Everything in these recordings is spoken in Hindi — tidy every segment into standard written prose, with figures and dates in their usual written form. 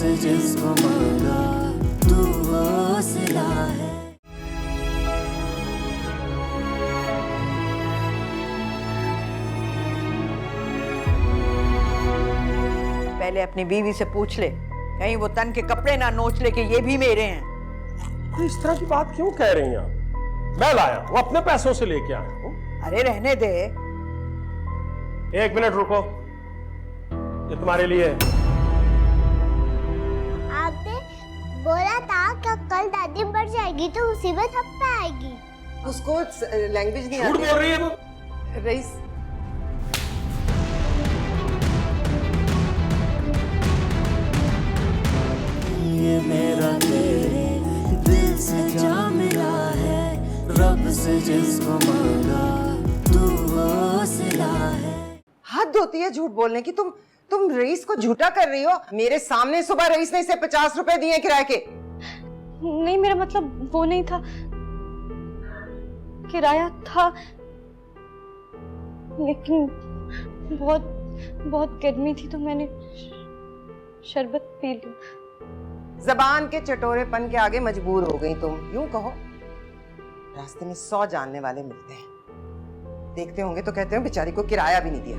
से जिसको मांगा तू वो सिला है। पहले अपनी बीवी से पूछ ले, कहीं वो तन के कपड़े ना नोच ले कि ये भी मेरे हैं। तो इस तरह की बात क्यों कह रही हैं आप? मैं लाया हूं, अपने पैसों से लेके आया हूं। अरे रहने दे। 1 मिनट रुको, ये तुम्हारे लिए है। आपने बोला था कि कल दादी मर जाएगी तो मुसीबत हम पे आएगी। उसको लैंग्वेज नहीं झूठ आती। बोल रही है वो। रईस, ये मेरा तेरे दिल से जा मिला है, रब से जिसको मांगा तू वो सिला है। हद होती है झूठ बोलने की। तुम रईस को झूठा कर रही हो। मेरे सामने सुबह रईस ने इसे 50 रुपए दिए किराए के। नहीं, मेरा मतलब वो नहीं था, किराया था, लेकिन बहुत बहुत गर्मी थी तो मैंने शरबत पी लिया। जबान के चटोरेपन के आगे मजबूर हो गई तुम। यूं कहो, रास्ते में 100 जानने वाले मिलते हैं, देखते होंगे तो कहते हो बेचारी को किराया भी नहीं दिया।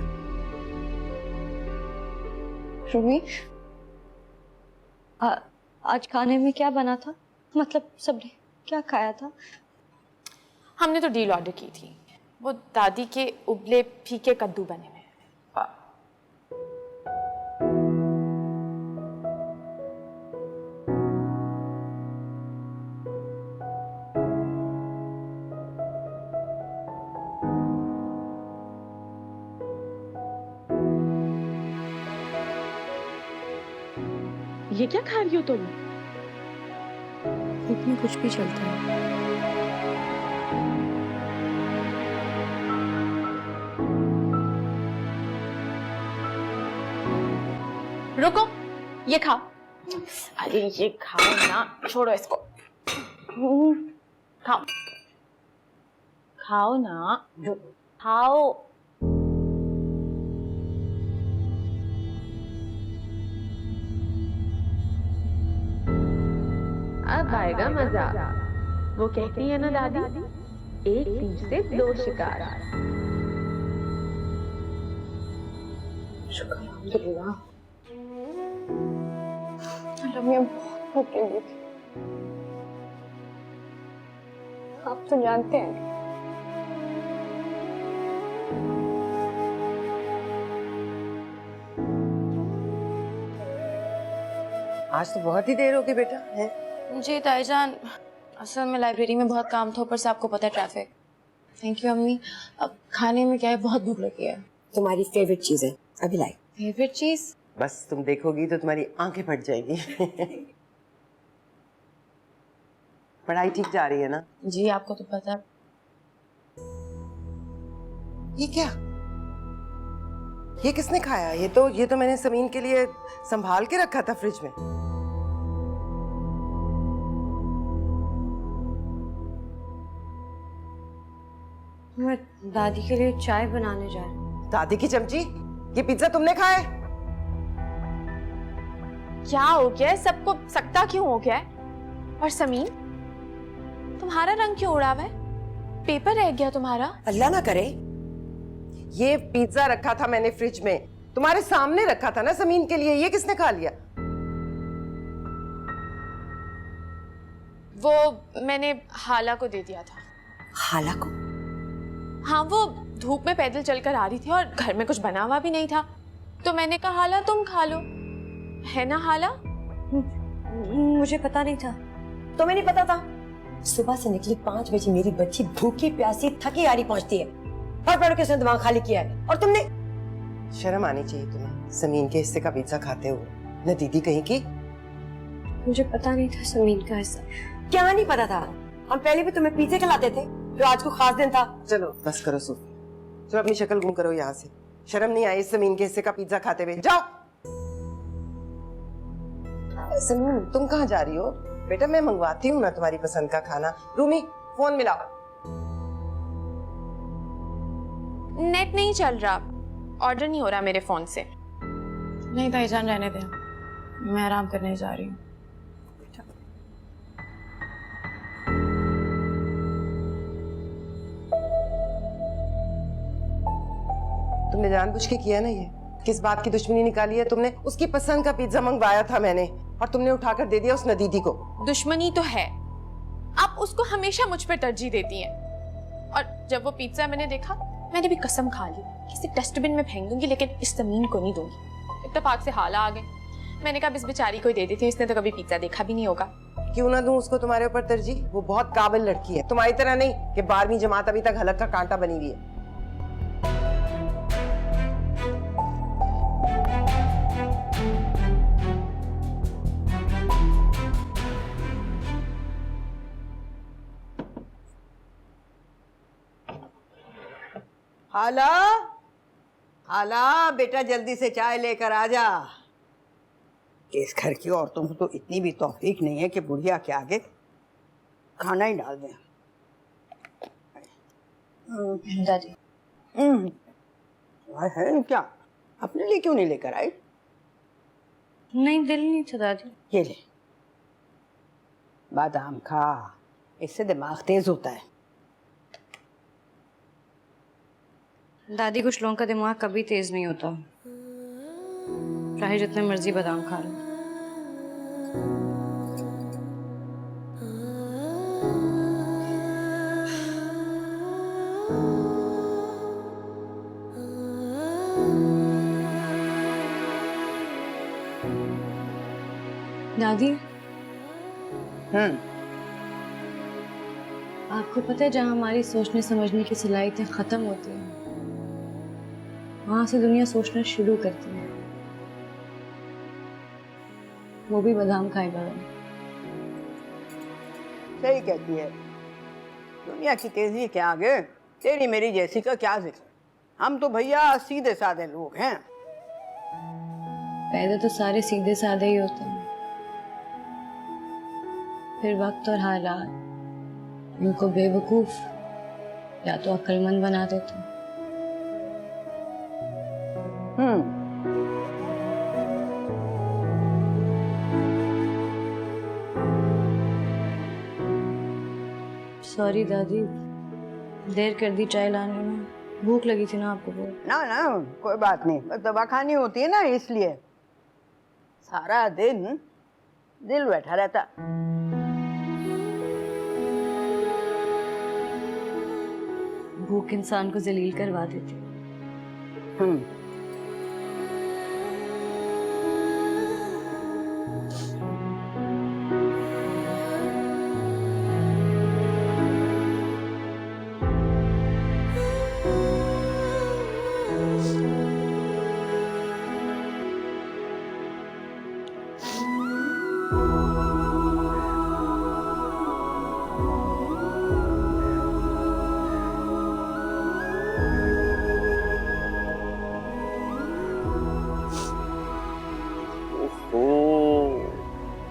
रूमी, आज खाने में क्या बना था? मतलब सबने क्या खाया था? हमने तो डील ऑर्डर की थी, वो दादी के उबले फीके कद्दू बने हुए। ये क्या खा रही हो तुम? धूप में कुछ भी चलता है। रुको, ये खाओ। अरे ये खाओ ना, छोड़ो इसको। खाओ खाओ ना, खाओ। अब आएगा मजा। वो कहती है ना दादी, एक तीर से 2 शिकार। अल्हम्दुलिल्लाह। रमिया बहुत भूख लगी थी, आप तो जानते हैं। आज तो बहुत ही देर हो गई बेटा। है जी ताईजान, असल में लाइब्रेरी में बहुत काम था, ऊपर से आपको पता है ट्रैफिक। थैंक यू अम्मी। अब खाने में क्या है, बहुत भूख लगी है। तुम्हारी फेवरेट चीज है, अभी लाई। फेवरेट चीज? बस तुम देखोगी तो तुम्हारी आंखें फट जाएगी। पढ़ाई ठीक जा रही है ना? जी आपको तो पता है। ये क्या? ये किसने खाया? ये तो मैंने समीन के लिए संभाल के रखा था फ्रिज में। मैं दादी के लिए चाय बनाने जा रही हूँ। दादी की चमची, ये पिज्जा तुमने खाया है? क्या हो गया है? सबको सकता क्यों हो गया है? और समीन, तुम्हारा रंग क्यों उड़ा हुआ है? पेपर रह गया तुम्हारा? अल्लाह ना करे। ये पिज्जा रखा था मैंने फ्रिज में, तुम्हारे सामने रखा था ना समीन के लिए। ये किसने खा लिया? वो मैंने हाला को दे दिया था। हाला को? हाँ, वो धूप में पैदल चलकर आ रही थी और घर में कुछ बना हुआ भी नहीं था, तो मैंने कहा हाला तुम खा लो, है ना हाला? मुझे पता नहीं था। तुम्हें नहीं पता था? सुबह से निकली 5 बजे मेरी बच्ची भूखी प्यासी थकी हारी पहुंचती है, पढ़ के उसने दिमाग खाली किया है। और तुमने, शर्म आनी चाहिए तुम्हें समीन के हिस्से का पिज्जा खाते हुए। न दीदी कहीं की। मुझे पता नहीं था समीन का हिस्सा। क्या नहीं पता था? हम पहले भी तुम्हें पिज्जे खिलाते थे, जो आज को खास दिन था। चलो बस करो सूफी, चलो अपनी शक्ल गुम करो यहाँ से। शर्म नहीं आई समीन के हिस्से का पिज्जा खाते हुए? जाओ। समीन तुम कहाँ जा रही हो? बेटा मैं मंगवाती हूँ ना तुम्हारी पसंद का खाना। रूमी फोन मिलाओ। नेट नहीं चल रहा, ऑर्डर नहीं हो रहा मेरे फोन से। नहीं ताईजान रहने दे, मैं आराम करने जा रही हूँ। तुमने जानबूझ के किया ना ये? किस बात की दुश्मनी निकाली है तुमने? उसकी पसंद का पिज्जा मंगवाया था मैंने और तुमने उठाकर दे दिया उस नदीदी को। दुश्मनी तो है, आप उसको हमेशा मुझ पर तरजीह देती हैं। और जब वो पिज्जा मैंने देखा, मैंने भी कसम खा ली किसी डस्टबिन में फेंक दूंगी, लेकिन इस जमीन को नहीं दूंगी। इत्तेफाक से हाला आ गए। मैंने कहा इस बेचारी को ही दे देती हूँ, इसने तो कभी पिज्जा देखा भी नहीं होगा। क्यों ना दूं उसको तुम्हारे ऊपर तरजीह? वो बहुत काबिल लड़की है, तुम्हारी तरह नहीं कि 12वीं जमात अभी तक हलक का कांटा बनी हुई है। हाला, हाला बेटा जल्दी से चाय लेकर आ जा। इस घर की औरतों को तो इतनी भी तौफीक नहीं है कि बुढ़िया के आगे खाना ही डाल दें। दादी है क्या? अपने लिए क्यों नहीं लेकर आई? नहीं, दिल नहीं था दादी। ये ले, बादाम खा, इससे दिमाग तेज होता है। दादी, कुछ लोगों का दिमाग कभी तेज नहीं होता, चाहे जितने मर्जी बादाम खा लो। दादी, आपको पता है जहाँ हमारी सोचने समझने की सलाहियतें खत्म होती हैं, वहां से दुनिया सोचना शुरू करती है, वो भी बादाम खाए बगैर। सही कहती है, दुनिया की तेजी के आगे तेरी मेरी जैसी का क्या जिक्र। हम तो भैया सीधे साधे लोग हैं। पैदा तो सारे सीधे साधे ही होते हैं, फिर वक्त और हालात उनको बेवकूफ या तो अक्लमंद बना देते हैं। सॉरी दादी, देर कर दी चाय लाने में। भूख लगी थी ना आपको बहुत। ना ना कोई बात नहीं, बस दवा खानी होती है ना, इसलिए सारा दिन दिल बैठा रहता। भूख इंसान को जलील करवा देती।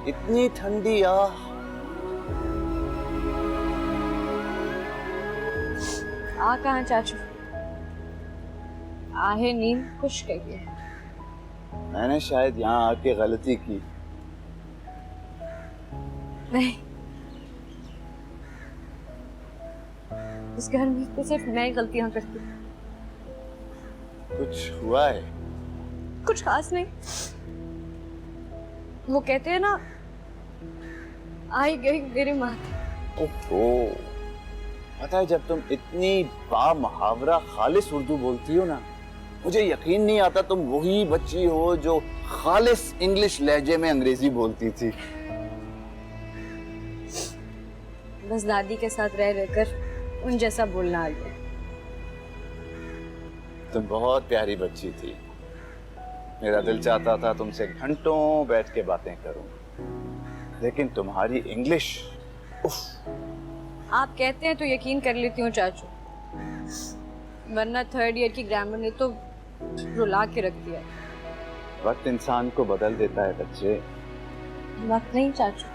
इतनी ठंडी आह। आ कहाँ चाचू, आहे नींद खुश करिए। मैंने शायद यहाँ आके गलती की। नहीं, इस घर में तो सिर्फ मैं ही गलतियां करती हूँ। कुछ हुआ है? कुछ खास नहीं, वो कहते हैं ना, आई गई मेरी माथे। ओहो, पता है जब तुम इतनी बामुहावरा खालिस उर्दू बोलती हो ना, मुझे यकीन नहीं आता तुम वही बच्ची हो जो खालिस इंग्लिश लहजे में अंग्रेजी बोलती थी। बस दादी के साथ रह रहकर उन जैसा बोलना आ गया। तुम बहुत प्यारी बच्ची थी, मेरा दिल चाहता था तुमसे घंटों बैठ के बातें करूं, लेकिन तुम्हारी इंग्लिश, उफ। आप कहते हैं तो यकीन कर लेती हूँ चाचू, वरना थर्ड ईयर की ग्रामर ने तो रुला के रख दिया। वक्त इंसान को बदल देता है बच्चे। वक्त नहीं चाचू,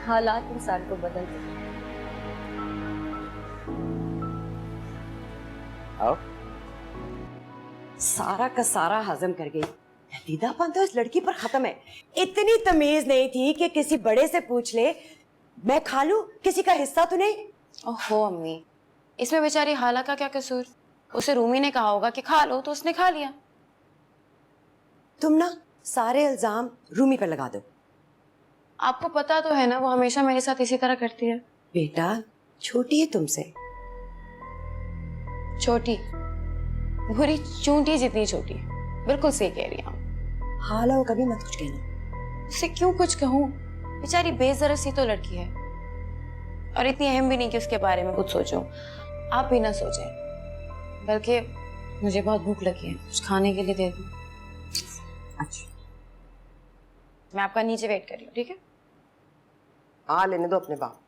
हालात इंसान को बदल देते हैं। आओ। सारा का सारा हजम कर गई। दीदापन तो इस लड़की पर खत्म है। इतनी तमीज नहीं थी कि किसी बड़े से पूछ ले मैं खा लूं, किसी का हिस्सा तो नहीं। ओहो अम्मी, इसमें बेचारी हाला का क्या कसूर? उसे रूमी ने कहा होगा कि खा लो तो उसने खा लिया। तुम ना सारे इल्जाम रूमी पर लगा दो। आपको पता तो है ना वो हमेशा मेरे साथ इसी तरह करती है। बेटा छोटी है तुमसे। छोटी, बुरी चूंटी जितनी छोटी। बिल्कुल सही कह रही हैं आप। हाला वो कभी मत कुछ कहना। उससे क्यों कुछ कहूँ? बेचारी बेजरत सी तो लड़की है और इतनी अहम भी नहीं कि उसके बारे में कुछ सोचूं। आप भी ना सोचें, बल्कि मुझे बहुत भूख लगी है, कुछ खाने के लिए दे दूं। अच्छा मैं आपका नीचे वेट कर रही हूँ, ठीक है? हाँ लेने दो अपने बाप,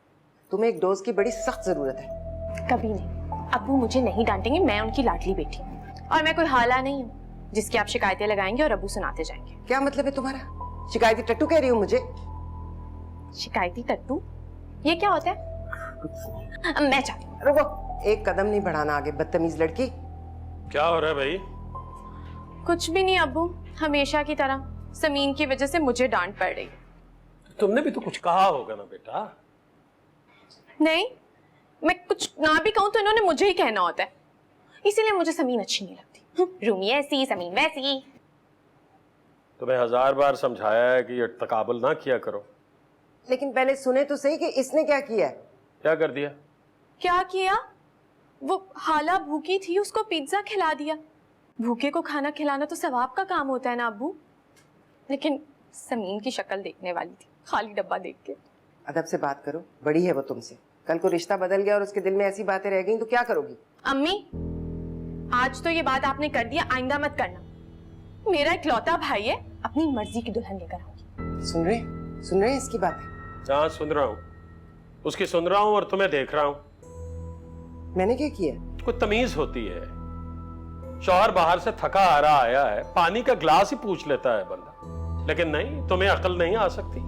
तुम्हें एक डोज की बड़ी सख्त जरूरत है। कभी नहीं, अब्बू मुझे नहीं डांटेंगे, मैं उनकी लाडली बेटी हूँ और मैं कोई हाला नहीं हूँ जिसकी आप शिकायतें लगाएंगे और अब्बू सुनाते जाएंगे। क्या मतलब है तुम्हारा? शिकायती टट्टू कह रही हो मुझे? शिकायती टट्टू? ये क्या होता है? मैं चाहती हूँ। रुको, एक कदम नहीं बढ़ाना आगे, बदतमीज लड़की। क्या हो रहा है भाई? कुछ भी नहीं अब्बू, हमेशा की तरह समीन की वजह से मुझे डांट पड़ रही है। तुमने भी तो कुछ कहा होगा ना बेटा। नहीं, मैं कुछ ना भी कहूँ तो इन्होंने मुझे ही कहना होता है, इसीलिए मुझे समीन अच्छी नहीं लगती। रूमी ऐसी, समीन वैसी। तुम्हें 1000 बार समझाया है कि ये तकाबुल ना किया करो। लेकिन पहले सुने तो सही कि इसने क्या किया है। क्या कर दिया? क्या किया? वो हाला भूखी थी, उसको पिज्जा खिला दिया। भूखे को खाना खिलाना तो सवाब का काम होता है ना अब्बू। लेकिन समीन की शक्ल देखने वाली थी, खाली डब्बा देख के। अदब से बात करो, बड़ी है वो तुमसे। कल को रिश्ता बदल गया और उसके दिल में ऐसी बातें रह गई तो क्या करोगी? अम्मी, आज तो ये बात आपने कर दिया, आइंदा मत करना। मेरा इकलौता भाई है, अपनी मर्जी की दुल्हन लेकर आऊंगी। सुन रहे हैं इसकी बातें? हाँ सुन रहा हूँ, उसकी सुन रहा हूँ और तुम्हें देख रहा हूँ। मैंने क्या किया? कोई तमीज होती है? शौहर बाहर से थका आ रहा आया है, पानी का ग्लास ही पूछ लेता है बंदा, लेकिन नहीं, तुम्हें अकल नहीं आ सकती।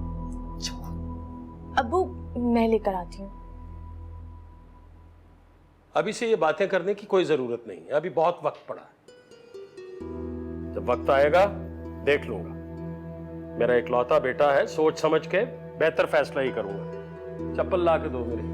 अब्बू मैं लेकर आती हूँ। अभी से ये बातें करने की कोई जरूरत नहीं है, अभी बहुत वक्त पड़ा है। जब वक्त आएगा देख लूंगा। मेरा इकलौता बेटा है, सोच समझ के बेहतर फैसला ही करूंगा। चप्पल ला के दो मेरी।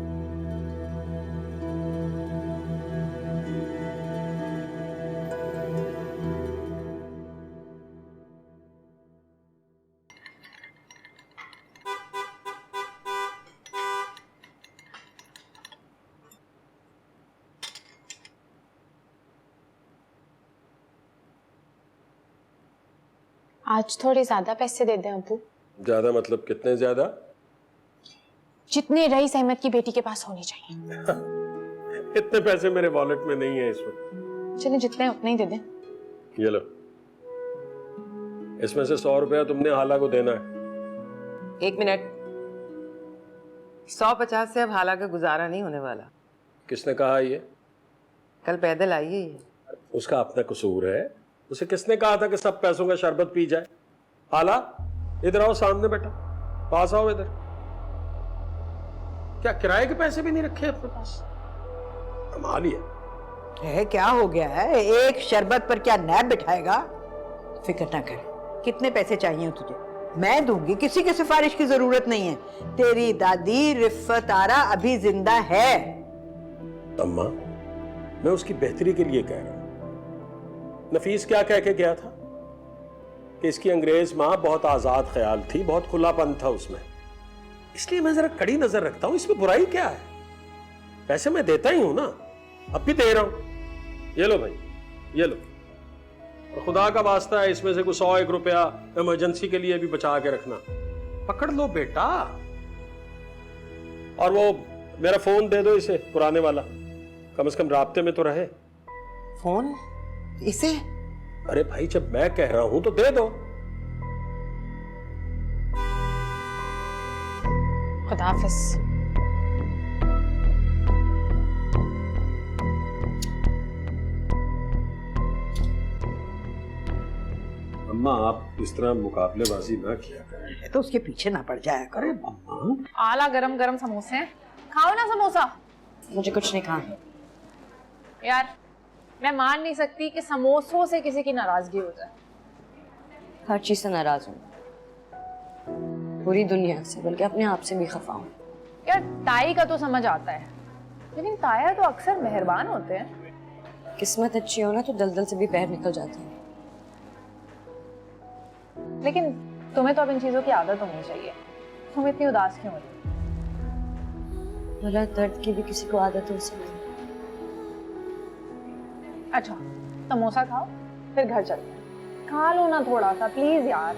आज थोड़े ज्यादा पैसे दे दें अब्बू। ज्यादा मतलब कितने ज्यादा? जितने रईस अहमद की बेटी के पास होने चाहिए। इतने पैसे मेरे वॉलेट में नहीं है इस वक्त। चलिए जितने उतने ही दे दें। ये लो, इसमें से 100 रुपया तुमने हाला को देना है। 1 मिनट, 150 से अब हाला का गुजारा नहीं होने वाला। किसने कहा ये? कल पैदल आई है ये। उसका अपना कसूर है। उसे किसने कहा था कि सब पैसों का शरबत पी जाए? हाला इधर आओ, सामने बेटा, पास आओ इधर। क्या किराए के पैसे भी नहीं रखे अपने पास? कमाल ही है। क्या हो गया है? एक शरबत पर क्या नैब बिठाएगा? फिक्र ना कर, कितने पैसे चाहिए तुझे मैं दूंगी, किसी की सिफारिश की जरूरत नहीं है। तेरी दादी रिफ़त आरा अभी जिंदा है। अम्मा, मैं उसकी बेहतरी के लिए कह रहा हूं। नफीस क्या कह के गया था कि इसकी अंग्रेज माँ बहुत आजाद ख्याल थी, बहुत खुलापन था उसमें, इसलिए मैं जरा कड़ी नजर रखता हूं। इसमें बुराई क्या है? पैसे मैं देता ही हूं ना, अब भी दे रहा हूं। ये लो भाई, ये लो, और खुदा का वास्ता है इसमें से कुछ 100-1 रुपया इमरजेंसी के लिए भी बचा के रखना। पकड़ लो बेटा। और वो मेरा फोन दे दो इसे, पुराने वाला, कम से कम राब्ते में तो रहे। फोन इसे? अरे भाई, जब मैं कह रहा हूं तो दे दो। खुदा हाफिज। अम्मा, आप इस तरह मुकाबलेबाजी ना किया करें। तो उसके पीछे ना पड़ जाया करो। अम्मा, आला गरम गरम समोसे हैं, खाओ ना समोसा। मुझे कुछ नहीं खाना। यार मैं मान नहीं सकती कि समोसों से किसी की नाराजगी हो जाए। हर चीज से नाराज हूँ, पूरी दुनिया से, बल्कि अपने आप से भी खफा हूँ। यार ताई का तो समझ आता है, लेकिन ताया तो अक्सर मेहरबान होते हैं। किस्मत अच्छी हो ना तो दलदल से भी पैर निकल जाते हैं। लेकिन तुम्हें तो अब इन चीजों की आदत होनी चाहिए। तुम इतनी उदास क्यों हो रही? भला दर्द की भी किसी को आदत हो सकती है। अच्छा समोसा खाओ फिर घर चलते हैं। खा लो ना थोड़ा सा प्लीज यार।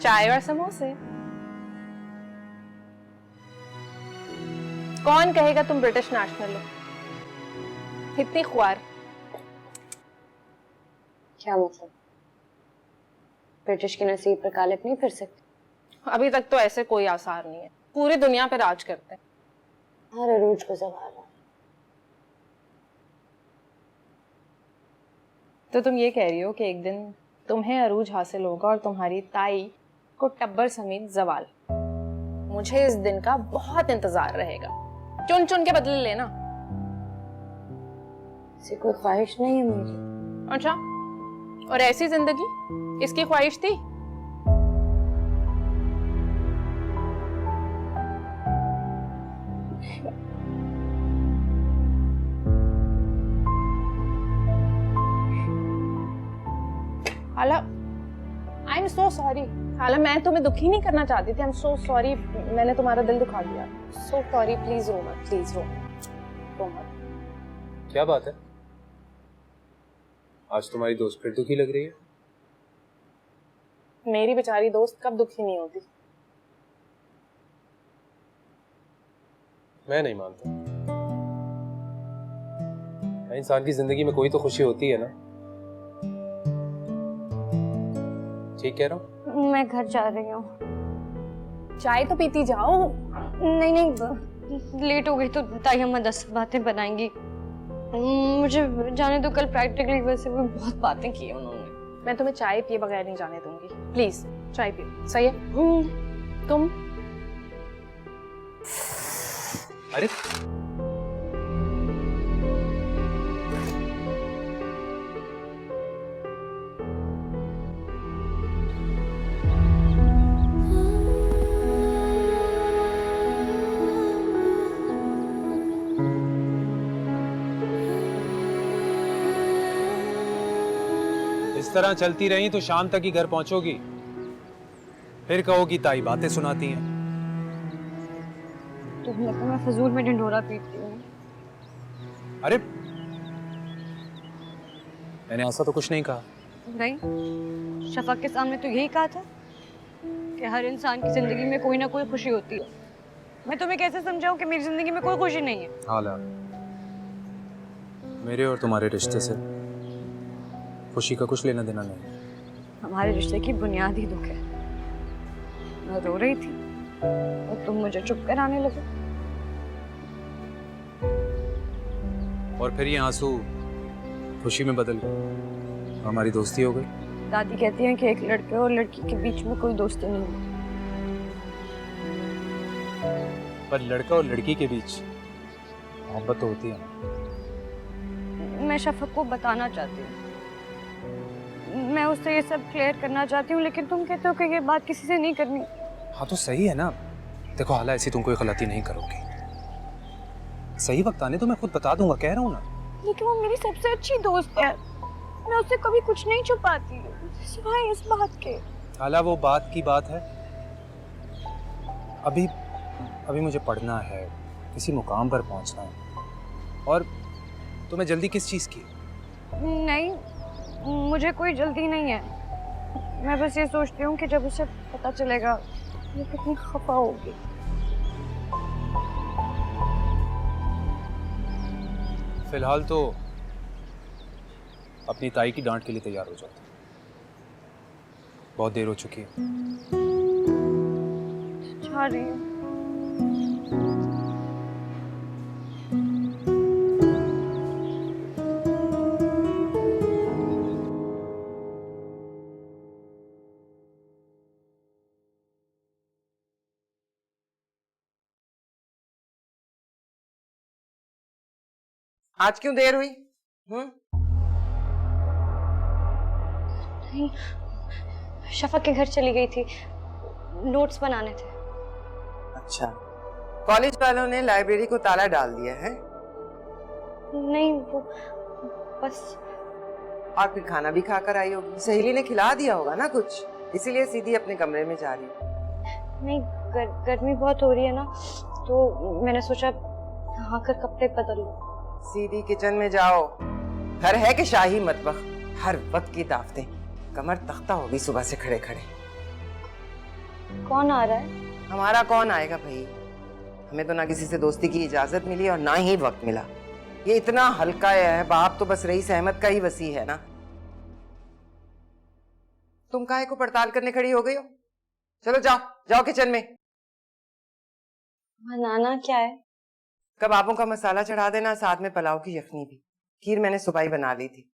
चाय और समोसे। कौन कहेगा तुम ब्रिटिश नेशनल हो? इतनी ख्वार। क्या मतलब? ब्रिटिश के नसीब पर कालिक नहीं फिर सकते? अभी तक तो ऐसे कोई आसार नहीं है, पूरी दुनिया पे राज करते हैं। हर अरूज को सवाल है। तो तुम ये कह रही हो कि एक दिन तुम्हें अरूज हासिल होगा और तुम्हारी ताई को टब्बर समेत जवाल। मुझे इस दिन का बहुत इंतजार रहेगा। चुन चुन के बदले लेना। ऐसी कोई ख्वाहिश नहीं है मेरी। अच्छा, और ऐसी जिंदगी इसकी ख्वाहिश थी? हाला, आई एम सो सॉरी। हाला, मैं तुम्हें दुखी नहीं करना चाहती थी। आई एम सो सॉरी, मैंने तुम्हारा दिल दुखा दिया। सो सॉरी, प्लीज रो मत, प्लीज रो मत। क्या बात है? आज तुम्हारी दोस्त फिर दुखी लग रही है। मेरी बेचारी दोस्त कब दुखी नहीं होती। मैं नहीं मानता। इंसान की जिंदगी में कोई तो खुशी होती है ना। ठीक कह रहा हूँ? मैं घर जा रही हूँ। चाय तो पीती जाओ। नहीं लेट हो गई तो ताई अम्मा 10 बातें बनाएंगी। मुझे जाने दो, कल प्रैक्टिकली वैसे भी बहुत बातें की उन्होंने। मैं तुम्हें चाय पिए बगैर नहीं जाने दूंगी। प्लीज चाय पियो। सही है? तुम अरे इस तरह चलती रही तो शाम तक ही घर पहुंचोगी। फिर कहोगी ताई बातें सुनाती हैं। तुम्हें लगता है मैं फजूल में ढिंढोरा पीटती हूँ? अरे मैंने ऐसा तो कुछ नहीं कहा। नहीं, शफक के सामने तो यही कहा था कि हर इंसान की जिंदगी में कोई ना कोई खुशी होती है। मैं तुम्हें कैसे समझाऊं कि मेरी जिंदगी में कोई खुशी नहीं है? हाला, मेरे और तुम्हारे रिश्ते से खुशी का कुछ लेना देना नहीं। हमारे रिश्ते की बुनियादी दुख है। मैं रो रही थी और तुम मुझे चुप कराने लगे। और फिर ये आंसू खुशी में बदल गए, हमारी दोस्ती हो गई। दादी कहती हैं कि एक लड़के और लड़की के बीच में कोई दोस्ती नहीं है। पर लड़का और लड़की के बीच मोहब्बत तो होती है। मैं शफक को बताना चाहती हूँ, मैं उससे ये सब क्लियर करना चाहती हूँ, लेकिन तुम कहते हो कि ये बात किसी से नहीं करनी। हाँ तो सही है ना। देखो हाला, ऐसी तुम कोई गलती नहीं करोगी। सही वक्त आने तो मैं खुद बता दूंगा, कह रहा हूँ ना। लेकिन वो मेरी सबसे अच्छी दोस्त है, मैं उससे कभी कुछ नहीं छुपाती सिवाय इस बात के। हाला, वो बात की बात है। अभी मुझे पढ़ना है, किसी मुकाम पर पहुंचना है। और तुम्हें जल्दी किस चीज की? नहीं, मुझे कोई जल्दी नहीं है। मैं बस ये सोचती हूँ कि जब उसे पता चलेगा ये कितनी खफा होगी। फिलहाल तो अपनी ताई की डांट के लिए तैयार हो जाओ। बहुत देर हो चुकी है। जा रही हूँ। आज क्यों देर हुई? नहीं, शफक के घर चली गई थी, नोट्स बनाने थे। अच्छा, कॉलेज वालों ने लाइब्रेरी को ताला डाल दिया है? नहीं, वो बस। और फिर खाना भी खाकर आई होगी, सहेली ने खिला दिया होगा ना कुछ, इसीलिए सीधी अपने कमरे में जा रही है। नहीं, गर्मी बहुत हो रही है ना, तो मैंने सोचा आकर कपड़े बदल लूं। सीधी किचन में जाओ, घर है कि शाही मतबख, हर वक्त की दावतें, कमर तख्ता होगी सुबह से खड़े खड़े। कौन आ रहा है? हमारा कौन आएगा भाई, हमें तो ना किसी से दोस्ती की इजाजत मिली और ना ही वक्त मिला। ये इतना हल्का है, बाप तो बस रईस अहमद का ही वसी है ना। तुम काहे को पड़ताल करने खड़ी हो गई हो? चलो जाओ जाओ किचन में। बनाना क्या है? कबाबों का मसाला चढ़ा देना, साथ में पुलाव की यखनी भी। खीर मैंने सुबह ही बना ली थी,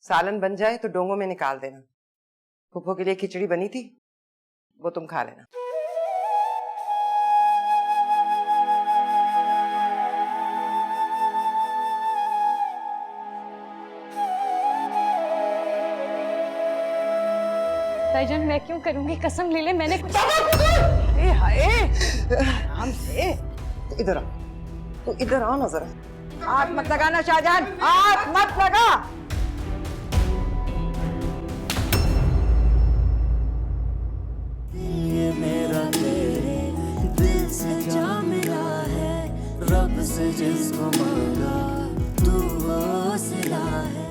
सालन बन जाए तो डोंगों में निकाल देना। फूफो के लिए खिचड़ी बनी थी, वो तुम खा लेना। भाईजान, मैं क्यों करूंगी, कसम ले ले, मैंने कुछ। ए हाय, आराम से। इधर आ, तू इधर आ ना जरा। हाथ मत लगाना शाहजहान, हाथ मत लगा। ये मेरा तेरे दिल से जा मिला है, रब से जिसको मांगा तू वो सिला है।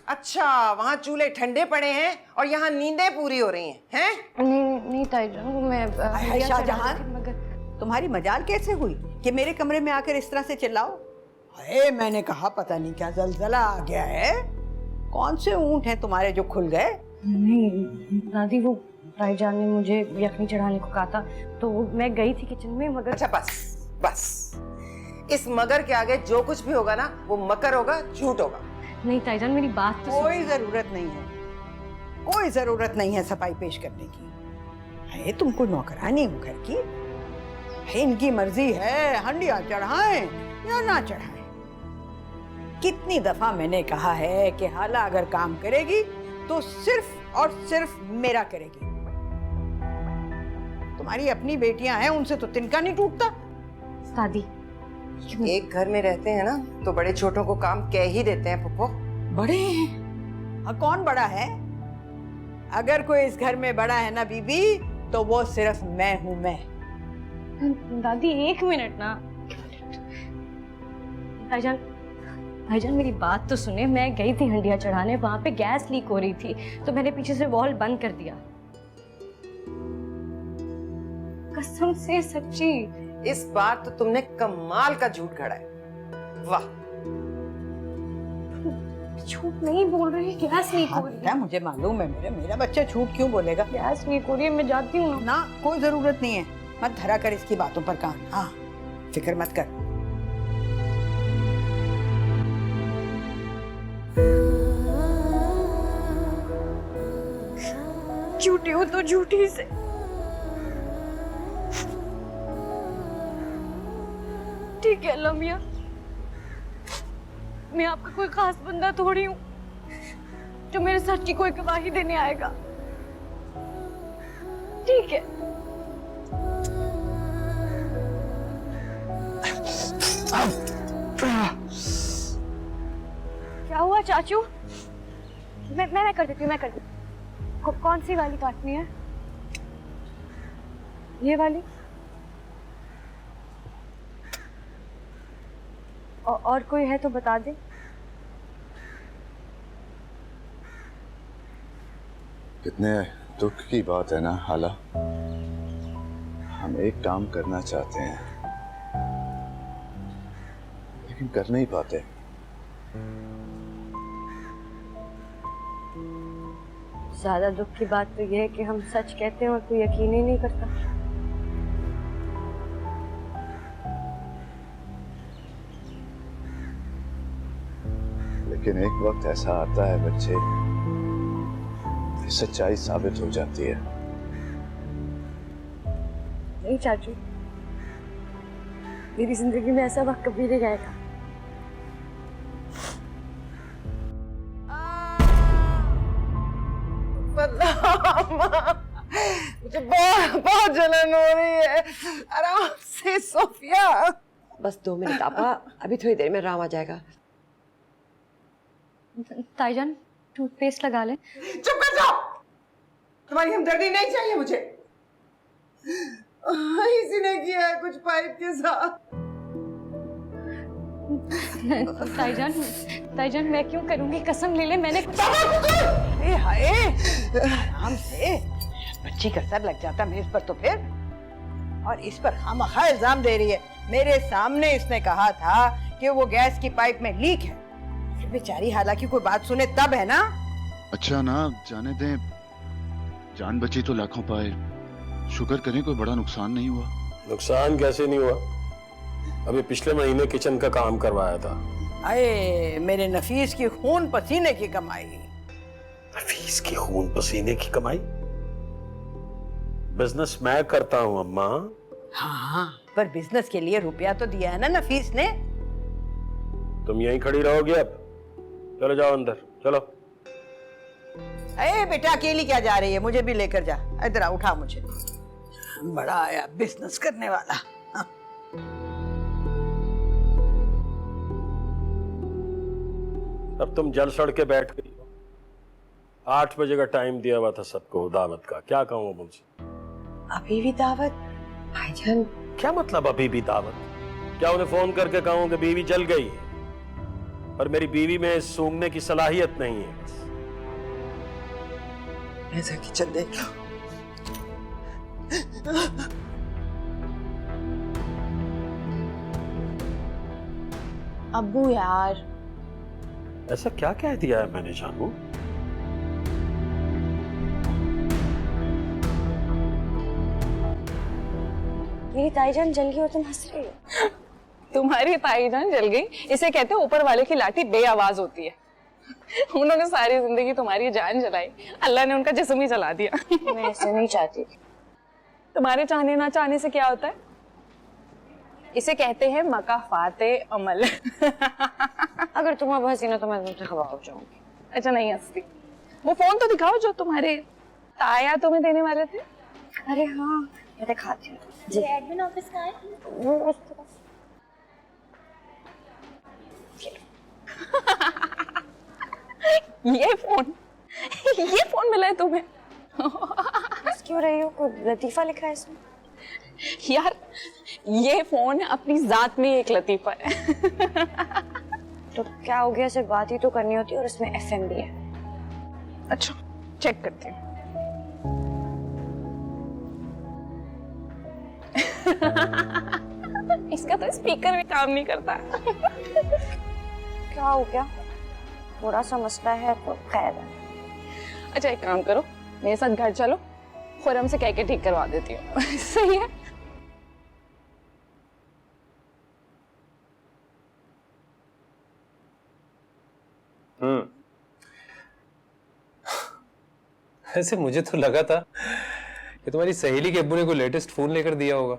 अच्छा, वहाँ चूल्हे ठंडे पड़े हैं और यहाँ नींदें पूरी हो रही हैं, हैं? नहीं ताईजान, मैं शाहजहान, तुम्हारी मजाल कैसे हुई कि मेरे कमरे में आकर इस तरह से चिल्लाओ? अरे मैंने कहा पता नहीं क्या जलजला आ गया है। कौन से ऊंट हैं तुम्हारे जो खुल गए? नहीं दादी, वो भाईजान ने मुझे यखनी चढ़ाने को कहा था तो मैं गई थी किचन में मगर। अच्छा बस बस, इस मगर के आगे जो कुछ भी होगा ना वो मकर होगा, झूठ होगा। नहीं ताईजान मेरी बात तो कोई जरूरत नहीं है, कोई जरूरत नहीं है सफाई पेश करने की। है तुमको नौकरानी हो घर की, है इनकी मर्जी है हंडिया चढ़ाएं या ना चढ़ाएं। कितनी दफा मैंने कहा है कि हाला अगर काम करेगी तो सिर्फ और सिर्फ मेरा करेगी। तुम्हारी अपनी बेटियां हैं, उनसे तो तिनका नहीं टूटता। दादी एक घर में रहते हैं ना तो बड़े छोटों को काम कह ही देते हैं पुप्पो। बड़े हैं? हाँ, कौन बड़ा है? अगर कोई इस घर में बड़ा है ना बीबी तो वो सिर्फ मैं हूं। मैं दादी एक मिनट ना। भाईजान भाईजान मेरी बात तो सुने। मैं गई थी हंडिया चढ़ाने, वहां पे गैस लीक हो रही थी तो मैंने पीछे से वॉल बंद कर दिया। कसम से सच्ची। इस बार तो तुमने कमाल का झूठ गढ़ा है, वाह। झूठ नहीं बोल रही, गैस लीक हो रही है। मुझे मालूम है, मेरा बच्चा झूठ क्यों बोलेगा? गैस लीक हो रही है, मैं जाती हूँ ना। कोई जरूरत नहीं है, मत धरा कर इसकी बातों पर कान। हाँ, फिक्र मत कर। झूठी हूँ तो झूठी से। ठीक है लमिया, मैं आपका कोई खास बंदा थोड़ी हूँ जो मेरे सच की कोई गवाही देने आएगा। ठीक है। क्या हुआ चाचू? मैं कर देती हूँ, मैं कर देती हूँ। कौन सी वाली काटनी है? ये वाली? और कोई है तो बता दे। कितने दुख की बात है ना हाला। हम एक काम करना चाहते हैं लेकिन कर नहीं पाते। ज्यादा दुख की बात तो यह है कि हम सच कहते हैं और कोई यकीन ही नहीं करता। लेकिन एक वक्त ऐसा आता है बच्चे, सच्चाई साबित हो जाती है। नहीं चाचू, मेरी जिंदगी में ऐसा वक्त कभी नहीं आएगा। मुझे बहुत बहुत जलन हो रही है। आराम से सोफिया। बस 2 मिनट आपा, अभी थोड़ी देर में राम आ जाएगा। ताईजान टूथपेस्ट लगा ले। चुप कर जाओ, तुम्हारी हमदर्दी नहीं चाहिए मुझे। इसी ने किया है कुछ पाइप के साथ। ताईजान मैं क्यों करूंगी? कसम ले ले, मैंने कुछ। हाय आराम से, बच्ची का सर लग जाता मेरे पर तो फिर। और इस पर खामखा इल्जाम दे रही है। मेरे सामने इसने कहा था कि वो गैस की पाइप में लीक है। बेचारी हालांकि कोई बात सुने तब है ना। अच्छा ना जाने दें, जान बची तो लाखों पाए। शुक्र करें कोई बड़ा नुकसान नहीं हुआ। नुकसान कैसे नहीं हुआ? अभी पिछले महीने किचन का काम करवाया था। अरे मेरे नफीस की खून पसीने की कमाई। नफीस की खून पसीने की कमाई? बिजनेस मैं करता हूँ अम्मा। हाँ, पर बिजनेस के लिए रुपया तो दिया है ना नफीस ने। तुम यहीं खड़ी रहोगे अब? चलो जाओ अंदर, चलो। अरे बेटा अकेली क्या जा रही है? मुझे भी लेकर जा। इधर आ, उठा मुझे। बड़ा आया बिजनेस करने वाला। हाँ। अब तुम जल सड़ के बैठ गई हो। 8 बजे का टाइम दिया हुआ था सबको दावत का। क्या कहूँ अब उनसे? अभी भी दावत? भाईजान क्या मतलब अभी भी दावत? क्या उन्हें फोन करके कहूँ कि बीवी जल गई है? और मेरी बीवी में सूंघने की सलाहियत नहीं है। ऐसा किचन देख लो। अब्बू यार, ऐसा क्या कह दिया है मैंने जानू? मेरी ताईजान जल गई और तुम हंस रही हो। तुम्हारी ताईजान जल गई, इसे कहते हैं ऊपर वाले की लाठी बेआवाज होती है। उन्होंने सारी जिंदगी तुम्हारी जान जलाई, अल्लाह ने उनका जिस्म ही जला दिया। मैं ऐसे नहीं चाहती। तुम्हारे चाहने ना चाहने से क्या होता है? इसे कहते हैं मकाफाते अमल। अगर तुम अब हंसी ना तो मैं तुमसे खबा हो जाऊंगी। अच्छा नहीं हंसती। वो फोन तो दिखाओ जो तुम्हारे ताया तुम्हें देने वाले थे। अरे हाँ, मैं दिखाती हूँ। जी एडमिन ऑफिस कहाँ है? वो उस तरफ। ये फोन मिला है तुम्हें? हंस क्यों रही हो? कोई लतीफा लिखा है इसमें? यार ये फोन अपनी जात में एक लतीफा है। तो क्या हो गया, सिर्फ बात ही तो करनी होती है और इसमें FM भी है। अच्छा चेक करती हूँ। इसका तो स्पीकर भी काम नहीं करता। क्या हो गया? थोड़ा सा मसला है तो खैर है। अच्छा एक काम करो, मेरे साथ घर चलो, खुरम से कह के ठीक करवा देती हूँ। सही है? ऐसे मुझे तो लगा था कि तुम्हारी सहेली के अब्बू ने कोई लेटेस्ट फोन लेकर दिया होगा।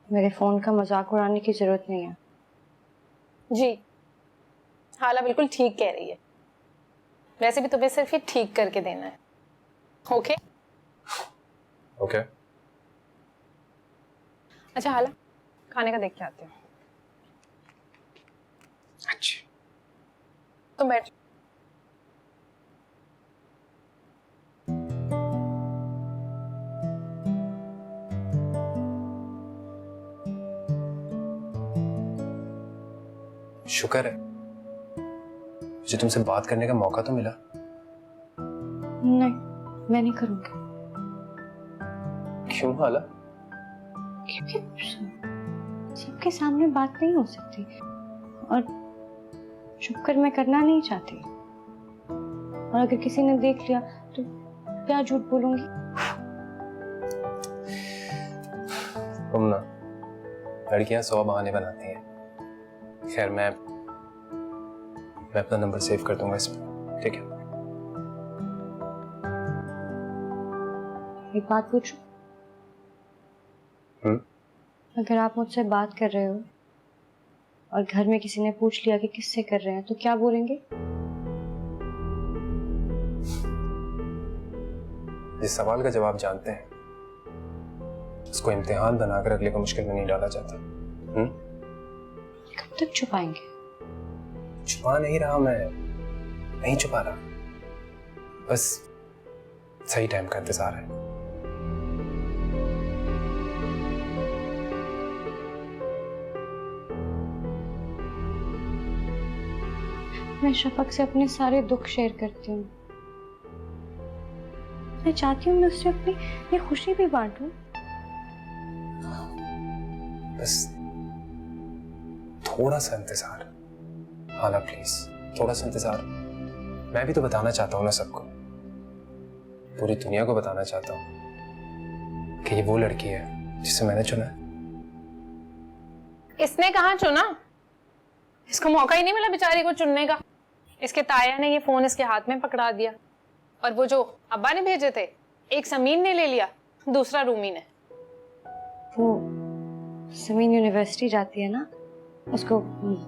मेरे फोन का मजाक उड़ाने की जरूरत नहीं है। जी हाला बिल्कुल ठीक कह रही है। वैसे भी तुम्हें सिर्फ ये ठीक करके देना है। Okay okay. अच्छा हाला, खाने का देख के आते हैं। अच्छा तुम बैठ। शुक्र है मुझे तुमसे बात करने का मौका तो मिला। नहीं, मैं नहीं करूंगी। क्यों हाला? क्योंकि सबके सामने बात नहीं हो सकती और शुक्र मैं करना नहीं चाहती। और अगर किसी ने देख लिया तो क्या झूठ बोलूंगी? तुम ना लड़कियां 100 बहाने बनाती हैं। खैर मैं अपना नंबर सेव कर दूंगा इसमें, ठीक है? एक बात पूछूं? अगर आप मुझसे बात कर रहे हो और घर में किसी ने पूछ लिया कि किससे कर रहे हैं तो क्या बोलेंगे? जिस सवाल का जवाब जानते हैं उसको इम्तिहान बनाकर अगले को मुश्किल में नहीं डाला जाता। कब तक छुपाएंगे? छुपा नहीं रहा मैं, नहीं छुपा रहा, बस सही टाइम का इंतजार है। मैं शफक से अपने सारे दुख शेयर करती हूँ। मैं चाहती हूँ मैं उससे अपनी ये खुशी भी बांटूं। बस थोड़ा सा इंतजार हाला, प्लीज थोड़ा सा इंतजार। मैं भी तो बताना चाहता हूँ ना सबको, पूरी दुनिया को बताना चाहता हूँ कि ये वो लड़की है जिसे मैंने चुना है। इसने कहाँ चुना? इसको मौका ही नहीं मिला बेचारी को चुनने का। इसके ताया ने ये फोन इसके हाथ में पकड़ा दिया और वो जो अब्बा ने भेजे थे, एक समीन ने ले लिया, दूसरा रूमी ने। वो समीन यूनिवर्सिटी जाती है ना, उसको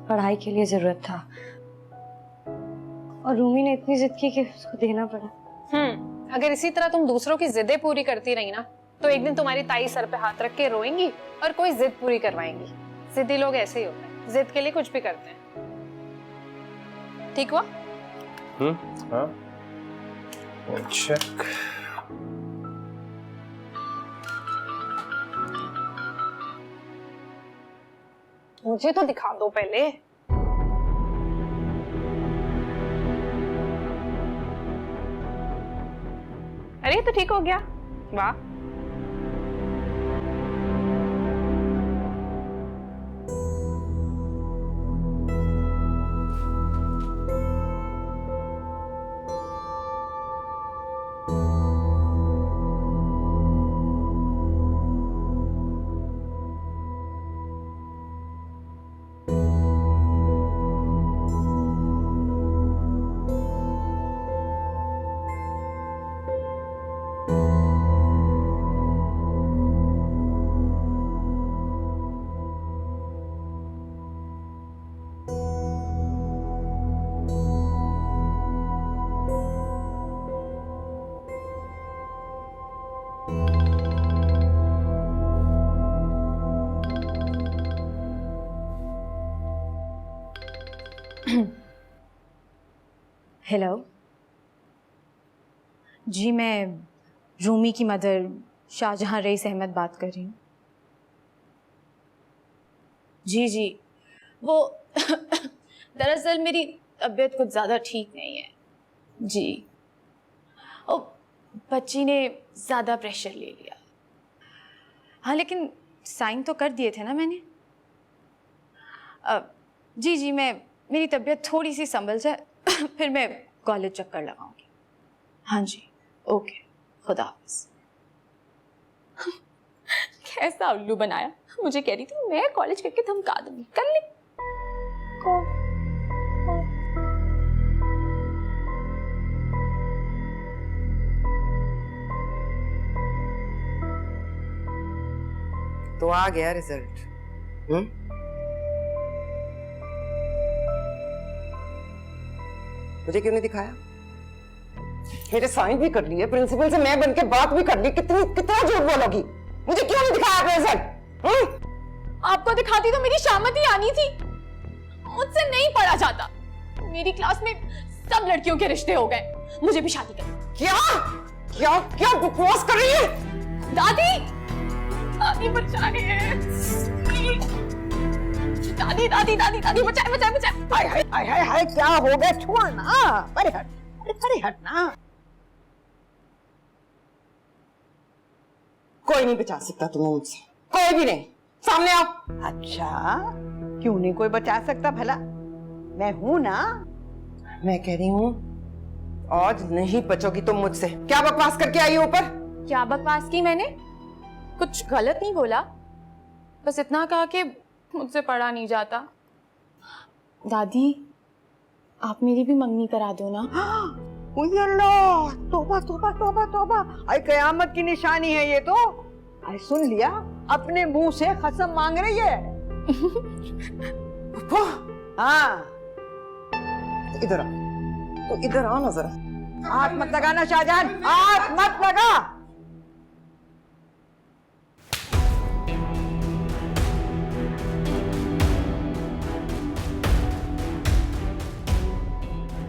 पढ़ाई के लिए जरूरत था और रूमी ने इतनी जिद की कि उसको देना पड़ा। अगर इसी तरह तुम दूसरों की जिदें पूरी करती रही ना तो एक दिन तुम्हारी ताई सर पे हाथ रख के रोएंगी और कोई जिद पूरी करवाएंगी। जिद्दी लोग ऐसे ही होते हैं, जिद के लिए कुछ भी करते हैं। ठीक हुआ? हाँ चेक। मुझे तो दिखा दो पहले। अरे तो ठीक हो गया, वाह। हेलो जी, मैं रूमी की मदर शाहजहां रईस अहमद बात कर रही हूँ। जी वो दरअसल मेरी तबीयत कुछ ज़्यादा ठीक नहीं है जी। ओ बच्ची ने ज़्यादा प्रेशर ले लिया। हाँ लेकिन साइन तो कर दिए थे ना मैंने। जी मेरी तबीयत थोड़ी सी संभल जाए फिर मैं कॉलेज चक्कर लगाऊंगी। हाँ जी ओके, खुदा हाफिज़। कैसा उल्लू बनाया, मुझे कह रही थी मैं कॉलेज करके धमका दूंगी, कर ले। तो आ गया रिजल्ट। मुझे क्यों नहीं दिखाया? मेरे साइन भी कर लिए, प्रिंसिपल से मैं बनके बात भी कर ली। कितना झूठ बोलोगी? मुझे क्यों नहीं दिखाया अपना रिजल्ट? आपको दिखाती तो मेरी शामत ही आनी थी। मुझसे नहीं पढ़ा जाता। मेरी क्लास में सब लड़कियों के रिश्ते हो गए, मुझे भी शादी करनी। क्या बकवास कर रही है? दादी, दादी बचा रही है। दादी बचाए। हाय क्या हो गया? छोड़ ना, परे हट ना। कोई नहीं बचा सकता तुम्हें मुझसे, कोई भी नहीं। सामने आओ। अच्छा, क्यों नहीं कोई बचा सकता भला? मैं हूं ना। मैं कह रही हूँ आज नहीं बचोगी तुम मुझसे। क्या बकवास करके आई हो ऊपर? क्या बकवास की मैंने? कुछ गलत नहीं बोला, बस इतना कहा कि मुझसे पढ़ा नहीं जाता। दादी आप मेरी भी मंगनी करा दो ना। अल्लाह, तौबा तौबा तौबा तौबा, अरे कयामत की निशानी है ये तो। अरे सुन लिया, अपने मुंह से कसम मांग रही है। हाँ इधर आ, तो इधर आ ना जरा। हाथ मत लगाना शाहजहान, हाथ मत लगा।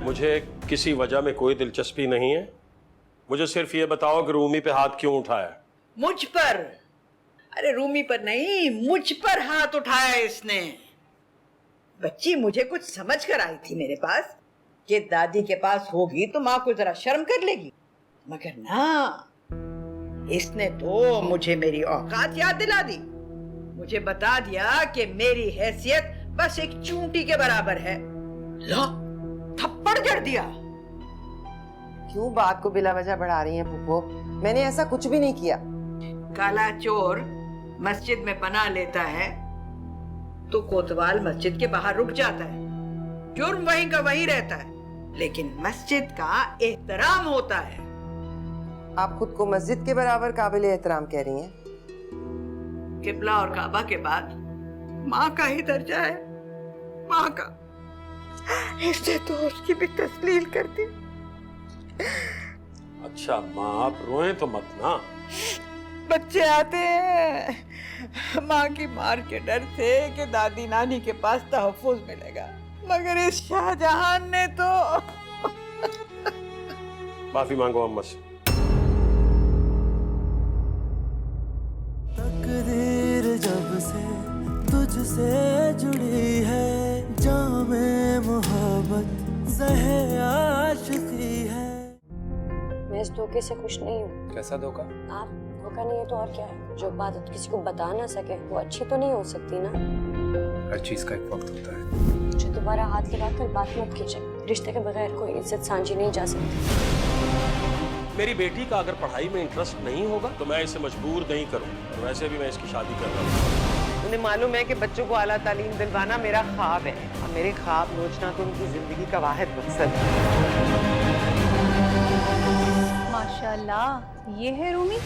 मुझे किसी वजह में कोई दिलचस्पी नहीं है। मुझे सिर्फ ये बताओ कि रूमी पे हाथ क्यों उठाया? मुझ पर? अरे रूमी पर नहीं, मुझ पर हाथ उठाया इसने। बच्ची मुझे कुछ समझ कर आई थी मेरे पास कि दादी के पास होगी तो माँ को जरा शर्म कर लेगी, मगर ना, इसने तो मुझे मेरी औकात याद दिला दी। मुझे बता दिया कि मेरी हैसियत बस एक चूंटी के बराबर है। लो, थप्पड़ जड़ दिया। क्यों बात को बिला वजह बढ़ा रही हैं फूफो? मैंने ऐसा कुछ भी नहीं किया। काला चोर मस्जिद में पनाह लेता है तो कोतवाल मस्जिद के बाहर रुक जाता है। जुर्म वहीं का वहीं रहता है, लेकिन मस्जिद का एहतराम होता है। आप खुद को मस्जिद के बराबर काबिल एहतराम कह रही हैं? किबला और काबा के बाद माँ का ही दर्जा है, माँ का। इससे तो उसकी भी तस्लील करती। अच्छा माँ, आप रोएं तो मत ना। बच्चे आते हैं माँ की मार के डर से कि दादी नानी के पास तहफ्फुज मिलेगा, मगर इस शाहजहान ने तो माफी मांगो अम्मा से। तकदीर जब से तुझसे जुड़ी है, जामे मोहब्बत ज़हे आशिकी है। मैं इस धोखे से खुश नहीं हूँ। कैसा धोखा? आप धोखा नहीं है तो और क्या है? जो बात किसी को बता ना सके वो अच्छी तो नहीं हो सकती ना। हर चीज का एक वक्त होता है। मुझे दोबारा हाथ लगाकर बात मत कीजिए। रिश्ते के बगैर कोई इज्जत सांझी नहीं जा सकती। मेरी बेटी का अगर पढ़ाई में इंटरेस्ट नहीं होगा तो मैं इसे मजबूर नहीं करूंगा, और वैसे भी मैं इसकी शादी कर रहा हूँ। उन्हें मालूम है कि बच्चों को आला तालीम दिलवाना मेरा ख्वाब है, और मेरे ख्वाब नोचना तो उनकी जिंदगी का वाहिद मकसद है। माशाल्लाह, ये है रूमी।